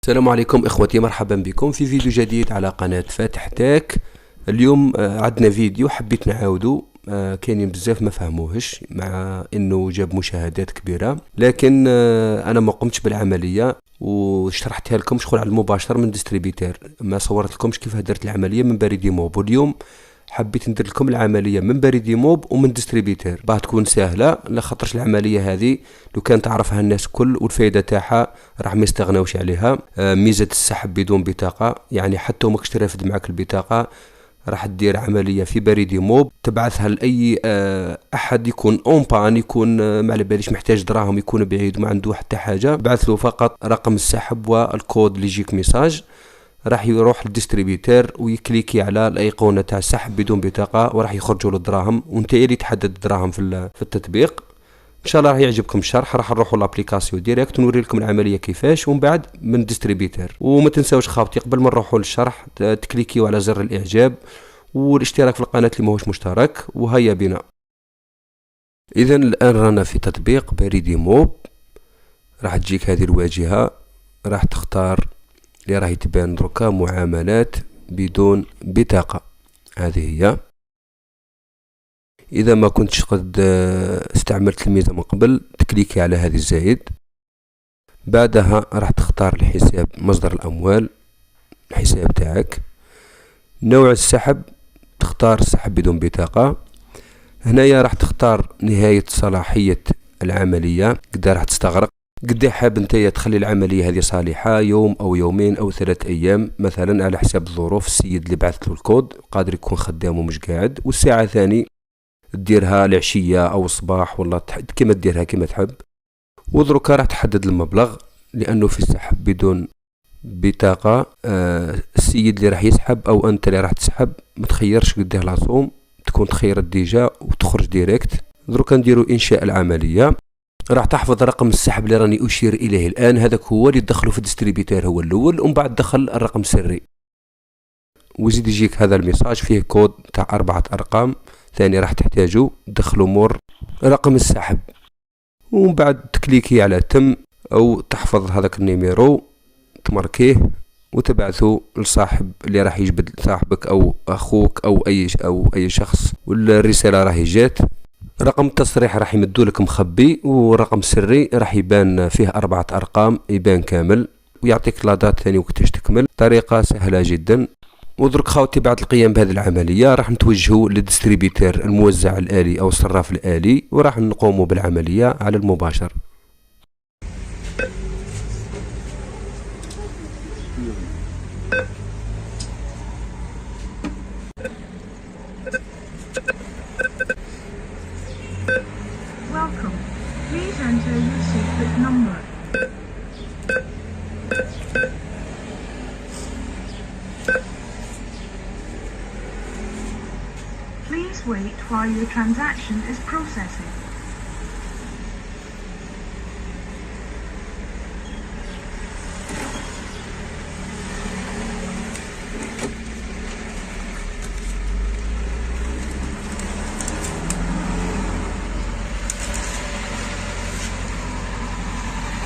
السلام عليكم اخوتي، مرحبا بكم في فيديو جديد على قناة فاتح تاك. اليوم عندنا فيديو حبيت نعاودو. كاينين بزاف ما فهموهش مع انه جاب مشاهدات كبيرة، لكن انا ما قمتش بالعملية وشرحتها لكم شغل على المباشر من ديستريبيتير، ما صورت لكمش كيف درت العملية من بريدي موب. واليوم حبيت ندير لكم العمليه من بريدي موب ومن ديستريبيتير باه تكون سهله، لخاطرش العمليه هذه لو كان تعرفها الناس كل والفائده تاعها راح ما يستغناوش عليها. ميزه السحب بدون بطاقه، يعني حتى وماكش ترافد معك البطاقه راح تدير عمليه في بريدي موب تبعثها لاي احد يكون اون بان، يكون ما على باليش محتاج دراهم، يكون بعيد وما عنده حتى حاجه، بعث له فقط رقم السحب والكود اللي يجيك ميساج، راح يروح للديستريبيتير ويكليكي على الايقونه تاع السحب بدون بطاقه وراح يخرجوا له الدراهم، وانت اللي تحدد الدراهم في التطبيق. ان شاء الله راح يعجبكم الشرح، راح نروحوا لابليكاسيون ديريكت ونوري لكم العمليه كيفاش ومن بعد من ديستريبيتير. وما تنساوش خاوتي قبل ما نروحوا للشرح تكليكيو على زر الاعجاب والاشتراك في القناه اللي ماهوش مشترك، وهيا بنا. اذا الان رانا في تطبيق بريدي موب، راح تجيك هذه الواجهه، راح تختار اللي راهي تبان دركا معاملات بدون بطاقة، هذه هي. إذا ما كنتش قد استعملت الميزة من قبل تكليكي على هذه الزائد، بعدها راح تختار الحساب مصدر الأموال، الحساب تاعك، نوع السحب تختار السحب بدون بطاقة. هنايا راح تختار نهاية صلاحية العملية، قد راح تستغرق، قد حاب نتايا تخلي العملية هذه صالحة يوم أو يومين أو 3 أيام مثلا على حساب الظروف. السيد اللي بعث له الكود قادر يكون خدام ومش قاعد، والساعة ثاني تديرها العشية أو الصباح، والله كما تديرها كما تحب. ودروكا راح تحدد المبلغ، لأنه في السحب بدون بطاقة السيد اللي راح يسحب أو أنت اللي راح تسحب ما تخيرش قديه لاصوم، تكون تخيرت ديجا وتخرج ديريكت. دروكا نديرو إنشاء العملية، راح تحفظ رقم السحب اللي راني أشير إليه الآن، هذاك هو اللي تدخله في الديستريبيتير هو الأول، ومن بعد دخل الرقم السري وزيد يجيك هذا الميساج فيه كود تاع 4 أرقام ثاني راح تحتاجه، دخلوا مور رقم السحب ومن بعد تكليكي على تم أو تحفظ هذاك النيميرو تماركيه وتبعثه لصاحب اللي راح يجبد صاحبك أو أخوك أو أي شخص، والرسالة راهي جات. رقم التصريح راح يمدولك مخبي، ورقم سري راح يبان فيه 4 أرقام يبان كامل، ويعطيك لادات ثاني وقتاش تكمل. طريقة سهلة جدا. ودرك خاوتي بعد القيام بهذه العملية راح نتوجهوا للديستريبيتير الموزع الآلي أو الصراف الآلي، وراح نقوموا بالعملية على المباشر. Welcome. Please enter your secret number. Please wait while your transaction is processing.